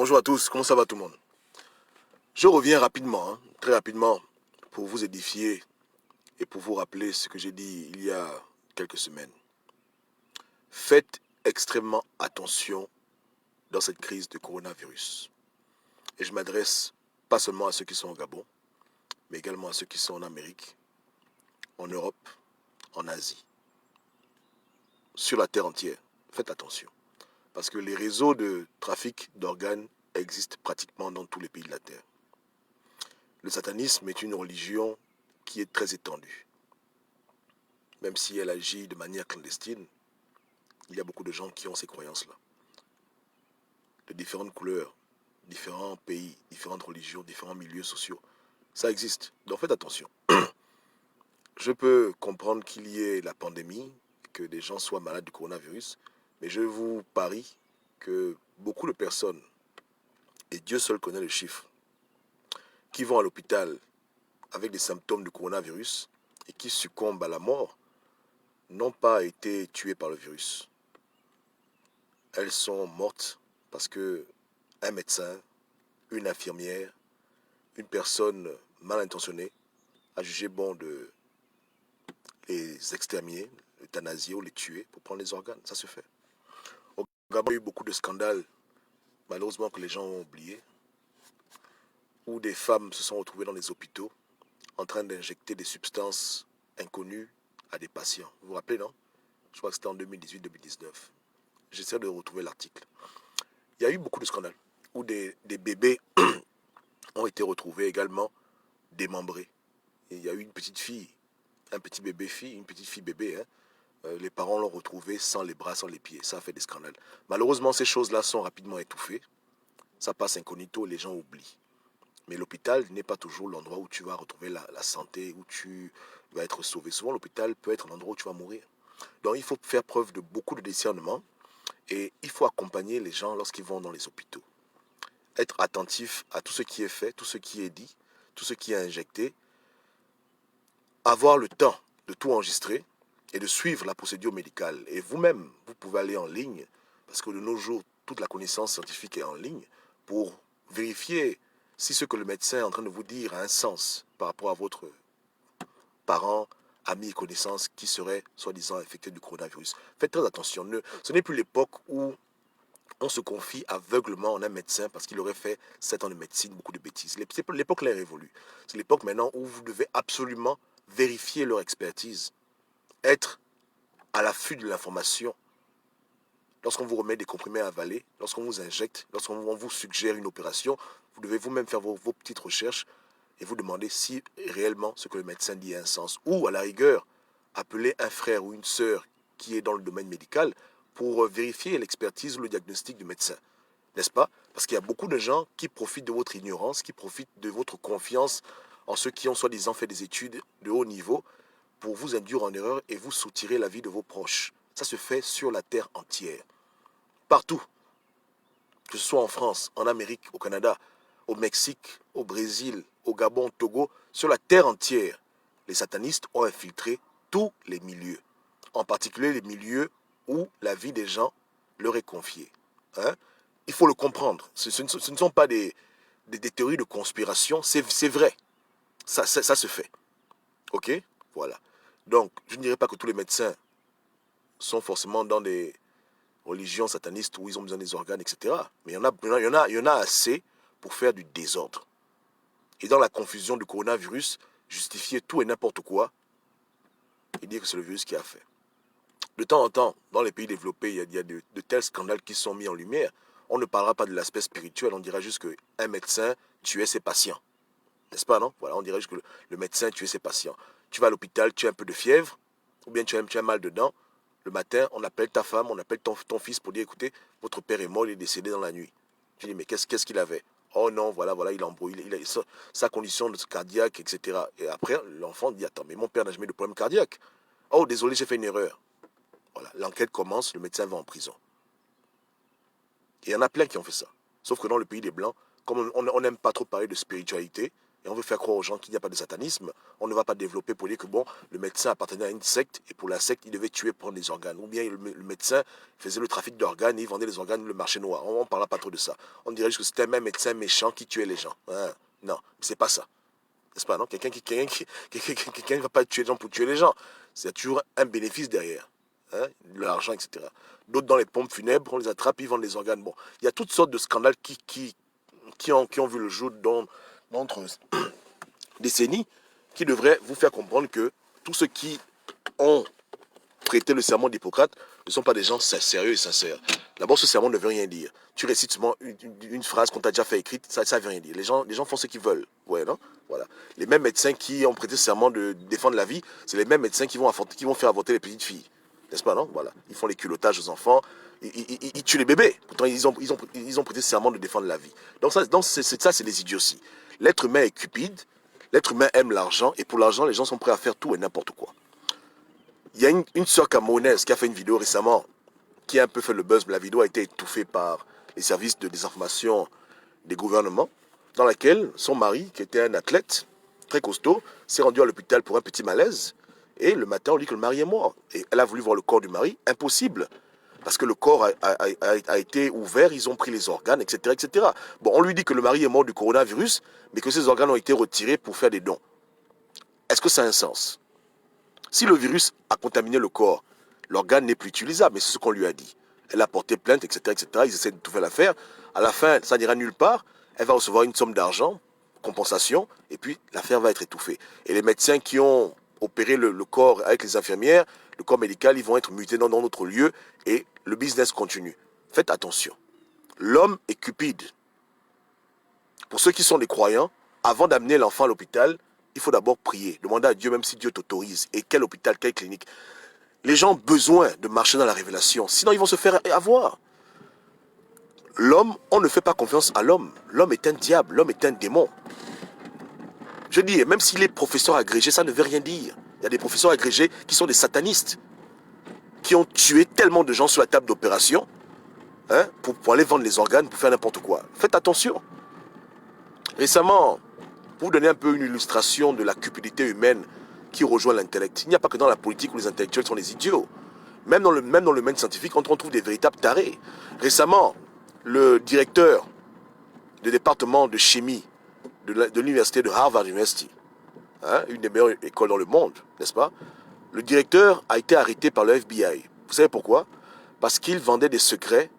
Bonjour à tous, comment ça va tout le monde? Je reviens rapidement, très rapidement, pour vous édifier et pour vous rappeler ce que j'ai dit il y a quelques semaines. Faites extrêmement attention dans cette crise de coronavirus. Et je m'adresse pas seulement à ceux qui sont au Gabon, mais également à ceux qui sont en Amérique, en Europe, en Asie, sur la terre entière. Faites attention. Parce que les réseaux de trafic d'organes existent pratiquement dans tous les pays de la terre. Le satanisme est une religion qui est très étendue. Même si elle agit de manière clandestine, il y a beaucoup de gens qui ont ces croyances-là. De différentes couleurs, différents pays, différentes religions, différents milieux sociaux. Ça existe. Donc faites attention. Je peux comprendre qu'il y ait la pandémie, que des gens soient malades du coronavirus, mais je vous parie que beaucoup de personnes, et Dieu seul connaît le chiffre, qui vont à l'hôpital avec des symptômes du coronavirus et qui succombent à la mort, n'ont pas été tuées par le virus. Elles sont mortes parce que un médecin, une infirmière, une personne mal intentionnée a jugé bon de les exterminer, euthanasier ou les tuer pour prendre les organes. Ça se fait. Au Gabon, il y a eu beaucoup de scandales, malheureusement que les gens ont oublié, où des femmes se sont retrouvées dans les hôpitaux en train d'injecter des substances inconnues à des patients. Vous vous rappelez, non? Je crois que c'était en 2018-2019. J'essaie de retrouver l'article. Il y a eu beaucoup de scandales où des bébés ont été retrouvés également démembrés. Et il y a eu une petite fille, un petit bébé fille, une petite fille bébé. Les parents l'ont retrouvé sans les bras, sans les pieds. Ça a fait des scandales. Malheureusement, ces choses-là sont rapidement étouffées. Ça passe incognito, les gens oublient. Mais l'hôpital n'est pas toujours l'endroit où tu vas retrouver la santé, où tu vas être sauvé. Souvent, l'hôpital peut être l'endroit où tu vas mourir. Donc, il faut faire preuve de beaucoup de discernement et il faut accompagner les gens lorsqu'ils vont dans les hôpitaux. Être attentif à tout ce qui est fait, tout ce qui est dit, tout ce qui est injecté. Avoir le temps de tout enregistrer et de suivre la procédure médicale. Et vous-même, vous pouvez aller en ligne, parce que de nos jours, toute la connaissance scientifique est en ligne, pour vérifier si ce que le médecin est en train de vous dire a un sens par rapport à votre parent, ami et connaissance qui serait soi-disant infecté du coronavirus. Faites très attention. Ce n'est plus l'époque où on se confie aveuglement en un médecin parce qu'il aurait fait 7 ans de médecine, beaucoup de bêtises. L'époque là est révolue. C'est l'époque maintenant où vous devez absolument vérifier leur expertise, être à l'affût de l'information. Lorsqu'on vous remet des comprimés à avaler, lorsqu'on vous injecte, lorsqu'on vous suggère une opération, vous devez vous-même faire vos petites recherches et vous demander si réellement ce que le médecin dit a un sens. Ou à la rigueur, appeler un frère ou une sœur qui est dans le domaine médical pour vérifier l'expertise ou le diagnostic du médecin. N'est-ce pas? Parce qu'il y a beaucoup de gens qui profitent de votre ignorance, qui profitent de votre confiance en ceux qui ont soi-disant fait des études de haut niveau pour vous induire en erreur et vous soutirer la vie de vos proches. Ça se fait sur la terre entière. Partout. Que ce soit en France, en Amérique, au Canada, au Mexique, au Brésil, au Gabon, au Togo, sur la terre entière, les satanistes ont infiltré tous les milieux. En particulier les milieux où la vie des gens leur est confiée. Hein? Il faut le comprendre. Ce ne sont pas des théories de conspiration, c'est vrai. Ça se fait. Ok? Voilà. Donc, je ne dirais pas que tous les médecins sont forcément dans des religions satanistes où ils ont besoin des organes, etc. Mais il y en a assez pour faire du désordre. Et dans la confusion du coronavirus, justifier tout et n'importe quoi et dire que c'est le virus qui a fait. De temps en temps, dans les pays développés, il y a de tels scandales qui sont mis en lumière. On ne parlera pas de l'aspect spirituel, on dira juste qu'un médecin tuait ses patients. N'est-ce pas, non? Voilà, on dirait juste que le médecin tuait ses patients. Tu vas à l'hôpital, tu as un peu de fièvre, ou bien tu as mal dedans. Le matin, on appelle ta femme, on appelle ton fils pour dire, écoutez, votre père est mort, il est décédé dans la nuit. Tu dis, mais qu'est-ce qu'il avait? Oh non, voilà, il embrouille, il a sa condition cardiaque, etc. Et après, l'enfant dit, attends, mais mon père n'a jamais de problème cardiaque. Oh, désolé, j'ai fait une erreur. Voilà, l'enquête commence, le médecin va en prison. Et il y en a plein qui ont fait ça. Sauf que dans le pays des Blancs, comme on n'aime pas trop parler de spiritualité, et on veut faire croire aux gens qu'il n'y a pas de satanisme, on ne va pas développer pour dire que bon, le médecin appartenait à une secte et pour la secte, il devait tuer pour prendre des organes. Ou bien le médecin faisait le trafic d'organes et il vendait les organes le marché noir. On ne parlera pas trop de ça. On dirait juste que c'était un même médecin méchant qui tuait les gens. Hein? Non, c'est pas ça. N'est-ce pas, non? Quelqu'un ne va pas tuer les gens pour tuer les gens. C'est toujours un bénéfice derrière. Hein? De l'argent, etc. D'autres dans les pompes funèbres, on les attrape, ils vendent les organes. Bon, il y a toutes sortes de scandales qui ont vu le jour dans notre décennie, qui devraient vous faire comprendre que tous ceux qui ont prêté le serment d'Hippocrate ne sont pas des gens sérieux et sincères. D'abord, ce serment ne veut rien dire. Tu récites seulement une phrase qu'on t'a déjà fait écrite, ça ne veut rien dire. Les gens font ce qu'ils veulent. Ouais, non? Voilà. Les mêmes médecins qui ont prêté le serment de défendre la vie, c'est les mêmes médecins qui vont faire avorter les petites filles. N'est-ce pas, non? Voilà. Ils font les culottages aux enfants, ils tuent les bébés. Pourtant, ils ont prêté le serment de défendre la vie. Donc ça, c'est des idioties. L'être humain est cupide, l'être humain aime l'argent, et pour l'argent, les gens sont prêts à faire tout et n'importe quoi. Il y a une sœur camerounaise qui a fait une vidéo récemment, qui a un peu fait le buzz, mais la vidéo a été étouffée par les services de désinformation des gouvernements, dans laquelle son mari, qui était un athlète très costaud, s'est rendu à l'hôpital pour un petit malaise, et le matin, on dit que le mari est mort. Et elle a voulu voir le corps du mari, impossible, parce que le corps a été ouvert, ils ont pris les organes, etc., etc. Bon, on lui dit que le mari est mort du coronavirus, mais que ses organes ont été retirés pour faire des dons. Est-ce que ça a un sens? Si le virus a contaminé le corps, l'organe n'est plus utilisable, mais c'est ce qu'on lui a dit. Elle a porté plainte, etc., etc. Ils essaient de tout faire l'affaire. À la fin, ça n'ira nulle part. Elle va recevoir une somme d'argent, compensation, et puis l'affaire va être étouffée. Et les médecins qui ont opéré le corps avec les infirmières, le corps médical, ils vont être mutés dans notre lieu et le business continue. Faites attention. L'homme est cupide. Pour ceux qui sont des croyants, avant d'amener l'enfant à l'hôpital, il faut d'abord prier, demander à Dieu, même si Dieu t'autorise. Et quel hôpital, quelle clinique? Les gens ont besoin de marcher dans la révélation, sinon ils vont se faire avoir. L'homme, on ne fait pas confiance à l'homme. L'homme est un diable, l'homme est un démon. Je dis, même s'il est professeur agrégé, ça ne veut rien dire. Il y a des professeurs agrégés qui sont des satanistes, qui ont tué tellement de gens sur la table d'opération, hein, pour aller vendre les organes, pour faire n'importe quoi. Faites attention. Récemment, pour vous donner un peu une illustration de la cupidité humaine qui rejoint l'intellect, il n'y a pas que dans la politique où les intellectuels sont des idiots. Même dans le domaine scientifique, on trouve des véritables tarés. Récemment, le directeur du département de chimie de l'université de Harvard University, hein, une des meilleures écoles dans le monde, n'est-ce pas? Le directeur a été arrêté par le FBI. Vous savez pourquoi? Parce qu'il vendait des secrets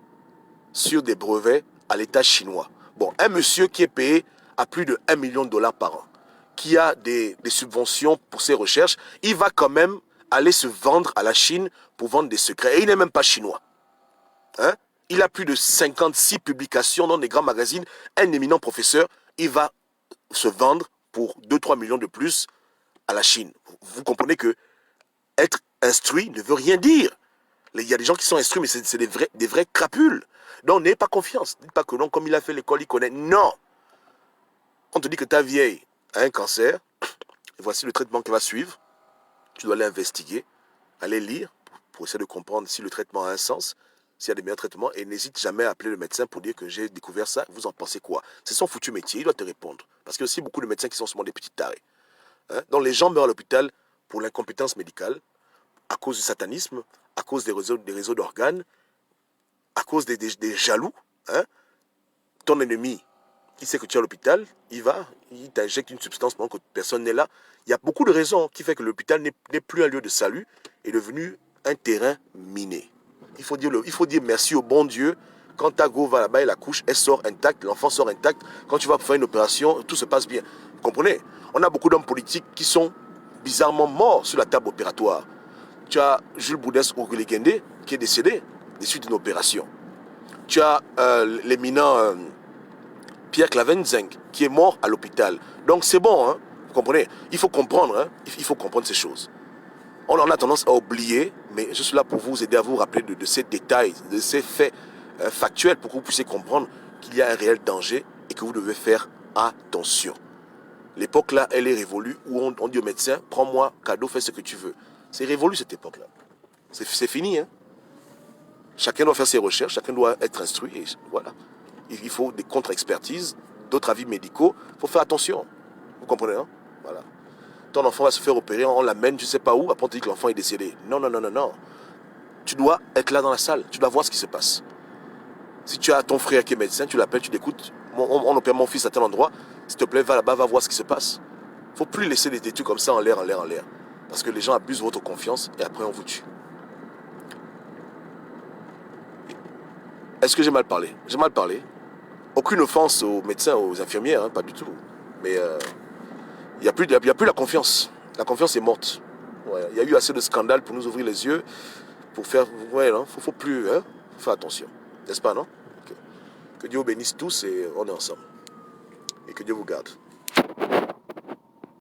sur des brevets à l'État chinois. Bon, un monsieur qui est payé à plus de 1 million de dollars par an, qui a des subventions pour ses recherches, il va quand même aller se vendre à la Chine pour vendre des secrets. Et il n'est même pas chinois. Hein? Il a plus de 56 publications dans des grands magazines. Un éminent professeur, il va se vendre pour 2-3 millions de plus à la Chine. Vous comprenez que être instruit ne veut rien dire. Il y a des gens qui sont instruits, mais c'est des vrais crapules. Donc, n'ayez pas confiance. Dites pas que non, comme il a fait l'école, il connaît. Non. On te dit que ta vieille a un cancer. Et voici le traitement qui va suivre. Tu dois aller investiguer, aller lire pour essayer de comprendre si le traitement a un sens, s'il y a des meilleurs traitements. Et n'hésite jamais à appeler le médecin pour dire que j'ai découvert ça. Vous en pensez quoi? C'est son foutu métier. Il doit te répondre. Parce qu'il y a aussi beaucoup de médecins qui sont seulement des petits tarés. Hein? Donc, les gens meurent à l'hôpital pour l'incompétence médicale, à cause du satanisme, à cause des réseaux d'organes, à cause des jaloux. Hein? Ton ennemi, qui sait que tu es à l'hôpital, il t'injecte une substance pendant que personne n'est là. Il y a beaucoup de raisons qui font que l'hôpital n'est plus un lieu de salut, est devenu un terrain miné. Il faut dire merci au bon Dieu. Quand ta go va là-bas et la couche, elle sort intacte, l'enfant sort intact. Quand tu vas faire une opération, tout se passe bien. Vous comprenez? On a beaucoup d'hommes politiques qui sont bizarrement morts sur la table opératoire. Tu as Jules Boudès Ogulegende qui est décédé des suites d'une opération. Tu as l'éminent Pierre Clavenzeng qui est mort à l'hôpital. Donc c'est bon, hein, vous comprenez? Il faut comprendre, hein, il faut comprendre ces choses. On en a tendance à oublier, mais je suis là pour vous aider à vous rappeler de ces détails, de ces faits factuels pour que vous puissiez comprendre qu'il y a un réel danger et que vous devez faire attention. L'époque là, elle est révolue où on dit au médecin, prends-moi cadeau, fais ce que tu veux. C'est révolu cette époque-là. C'est fini, hein. Chacun doit faire ses recherches, chacun doit être instruit, et voilà. Il faut des contre-expertises, d'autres avis médicaux, il faut faire attention. Vous comprenez, hein? Voilà. Ton enfant va se faire opérer, on l'amène, tu ne sais pas où, après on te dit que l'enfant est décédé. Non, non, non, non, non. Tu dois être là dans la salle, tu dois voir ce qui se passe. Si tu as ton frère qui est médecin, tu l'appelles, tu l'écoutes. On opère mon fils à tel endroit, s'il te plaît, va là-bas, va voir ce qui se passe. Il ne faut plus laisser des trucs comme ça en l'air, en l'air, en l'air. Parce que les gens abusent de votre confiance et après on vous tue. Est-ce que j'ai mal parlé? J'ai mal parlé. Aucune offense aux médecins, aux infirmières, hein, pas du tout. Mais il n'y a plus la confiance. La confiance est morte. Ouais, il y a eu assez de scandales pour nous ouvrir les yeux, pour faire... Ouais, non, faut plus... Hein, faut faire attention. N'est-ce pas, non? Que Dieu vous bénisse tous et on est ensemble. Et que Dieu vous garde.